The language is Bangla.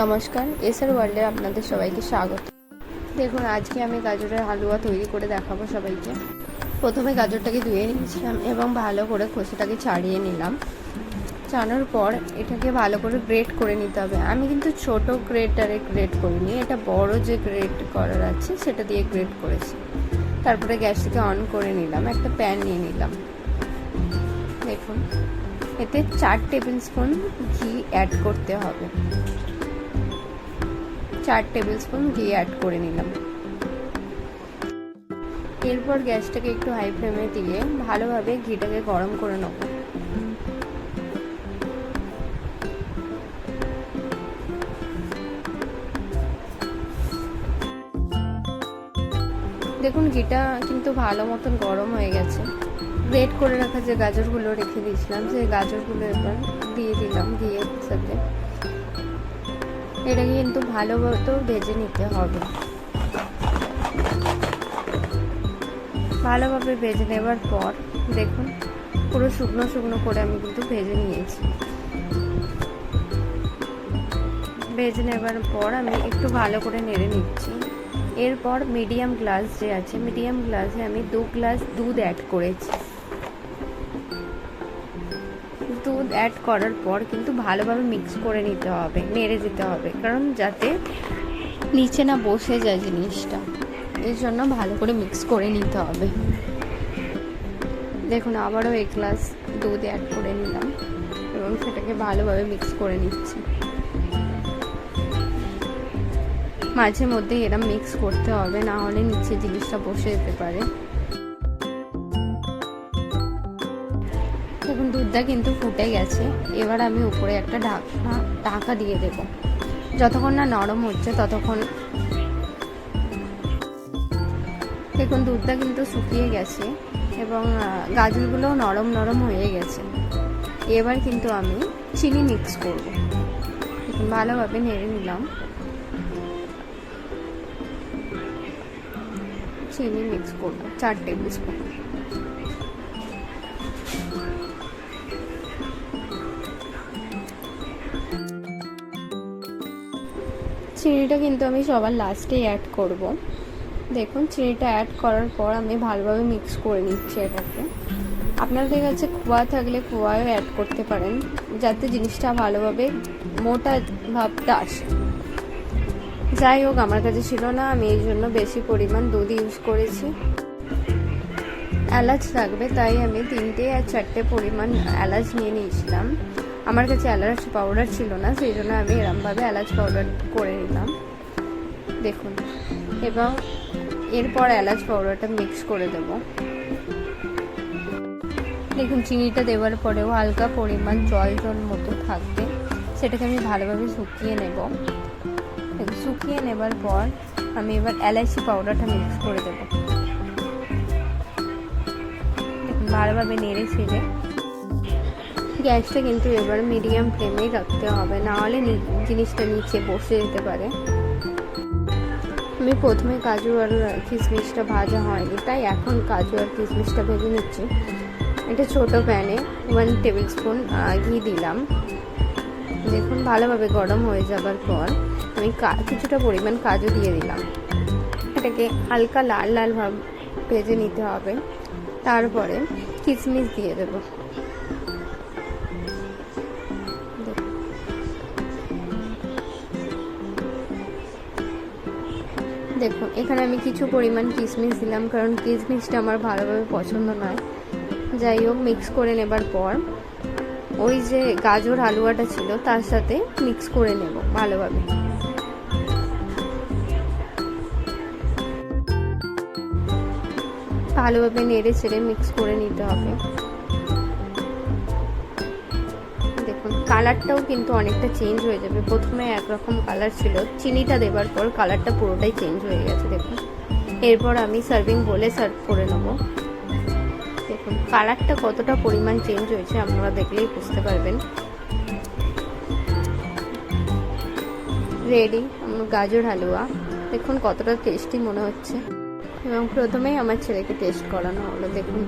নমস্কার, এসআর ওয়ার্ল্ডে আপনাদের সবাইকে স্বাগত। দেখুন, আজকে আমি গাজরের হালুয়া তৈরি করে দেখাবো সবাইকে। প্রথমে গাজরটাকে ধুয়ে নিয়েছিলাম এবং ভালো করে খোসাটাকে ছাড়িয়ে নিলাম। ছাড়ানোর পর এটাকে ভালো করে গ্রেট করে নিতে হবে। আমি কিন্তু ছোট গ্রেটারে গ্রেট করিনি, এটা বড় যে গ্রেট করার আছে সেটা দিয়ে গ্রেট করেছি। তারপরে গ্যাসটাকে অন করে নিলাম, একটা প্যান নিয়ে নিলাম। দেখুন, এতে 4 টেবিল স্পুন ঘি অ্যাড করতে হবে। 4 টেবিল স্পুন ঘি অ্যাড করে নিলাম। এরপর গ্যাসটাকে একটু হাই ফ্লেমে দিয়ে ভালোভাবে ঘিটাকে গরম করে নেব। দেখুন, ঘিটা কিন্তু ভালো মতন গরম হয়ে গেছে। গ্রেট করে রাখা যে গাজরগুলো রেখে দিয়েছিলাম, সেই গাজরগুলো এবার দিয়ে দিলাম ঘিয়ের সাথে। এটাকে কিন্তু ভালোভাবে ভেজে নিতে হবে। ভালোভাবে ভেজে নেবার পর দেখুন, পুরো শুকনো শুকনো করে আমি কিন্তু ভেজে নিয়েছি। ভেজে নেবার পর আমি একটু ভালো করে নেড়ে নিচ্ছি। এরপর মিডিয়াম গ্লাস যে আছে, মিডিয়াম গ্লাসে আমি 2 গ্লাস দুধ অ্যাড করেছি। দুধ অ্যাড করার পর কিন্তু ভালোভাবে মিক্স করে নিতে হবে, নেড়ে দিতে হবে, কারণ যাতে নিচে না বসে যায় জিনিসটা, এর জন্য ভালো করে মিক্স করে নিতে হবে। দেখুন, আবারও 1 গ্লাস দুধ অ্যাড করে নিলাম এবং সেটাকে ভালোভাবে মিক্স করে নিচ্ছি। মাঝে মধ্যে এরম মিক্স করতে হবে, না হলে নিচে জিনিসটা বসে যেতে পারে। দেখুন, দুধটা কিন্তু ফুটে গেছে। এবার আমি উপরে একটা ঢাকা দিয়ে দেব। যতক্ষণ না নরম হচ্ছে ততক্ষণ। দেখুন, দুধটা কিন্তু শুকিয়ে গেছে এবং গাজরগুলোও নরম নরম হয়ে গেছে। এবার কিন্তু আমি চিনি মিক্স করব। ভালোভাবে নেড়ে নিলাম। চিনি মিক্স করব 4 টেবিল স্পুন। চিনিটা কিন্তু আমি সবার লাস্টে অ্যাড করব। দেখুন, চিনিটা অ্যাড করার পর আমি ভালোভাবে মিক্স করে নিচ্ছি এটাকে। আপনাদের কাছে খোয়া থাকলে খোয়াও অ্যাড করতে পারেন, যাতে জিনিসটা ভালোভাবে মোটা ভাবটা আসে। যাই হোক, আমার কাছে ছিল না, আমি এই জন্য বেশি পরিমাণ দুধ ইউজ করেছি। এলাচ লাগবে, তাই আমি 3টে আর 4টে পরিমাণ এলাচ নিয়ে নিয়েছিলাম। আমার কাছে এলাচ পাউডার ছিল না, সেই জন্য আমি এরমভাবে এলাচ পাউডার করে নিলাম। দেখুন, এবং এরপর এলাচ পাউডারটা মিক্স করে দেব। দেখুন, চিনিটা দেওয়ার পরেও হালকা পরিমাণ জল মতো থাকবে, সেটাকে আমি ভালোভাবে শুকিয়ে নেব। শুকিয়ে নেবার পর আমি এবার এলাচি পাউডারটা মিক্স করে দেব। ভালোভাবে নেড়ে ছেড়ে গ্যাসটা কিন্তু এবার মিডিয়াম ফ্লেমেই রাখতে হবে, না হলে জিনিসটা নিচে বসে যেতে পারে। আমি প্রথমে কাজু আর কিশমিশটা ভাজা হয়নি, তাই এখন কাজু আর কিশমিশটা ভেজে নিচ্ছি। একটা ছোট প্যানে 1 টেবিল স্পুন ঘি দিলাম। দেখুন, ভালোভাবে গরম হয়ে যাবার পর আমি কিছুটা পরিমাণ কাজু দিয়ে দিলাম। এটাকে হালকা লাল লাল ভাব ভেজে নিতে হবে। তারপরে কিশমিশ দিয়ে দেব। দেখুন, এখানে আমি কিছু পরিমাণ কিশমিশ দিলাম, কারণ কিশমিশটা আমার ভালোভাবে পছন্দ নয়। যাই হোক, মিক্স করে নেবার পর ওই যে গাজর হালুয়াটা ছিল তার সাথে মিক্স করে নেব ভালোভাবে। ভালোভাবে নেড়ে ছেড়ে মিক্স করে নিতে হবে। দেখুন, কালারটাও কিন্তু অনেকটা চেঞ্জ হয়ে যাবে। প্রথমে একরকম কালার ছিল, চিনিটা দেবার পর কালারটা পুরোটাই চেঞ্জ হয়ে গেছে। দেখুন, এরপর আমি সার্ভিং বলে সার্ভ করে নেব। দেখুন, কালারটা কতটা পরিমাণ চেঞ্জ হয়েছে আপনারা দেখলেই বুঝতে পারবেন। রেডি আমার গাজর হালুয়া। দেখুন কতটা টেস্টি মনে হচ্ছে, এবং প্রথমেই আমার ছেলেকে টেস্ট করানো হলো। দেখুন।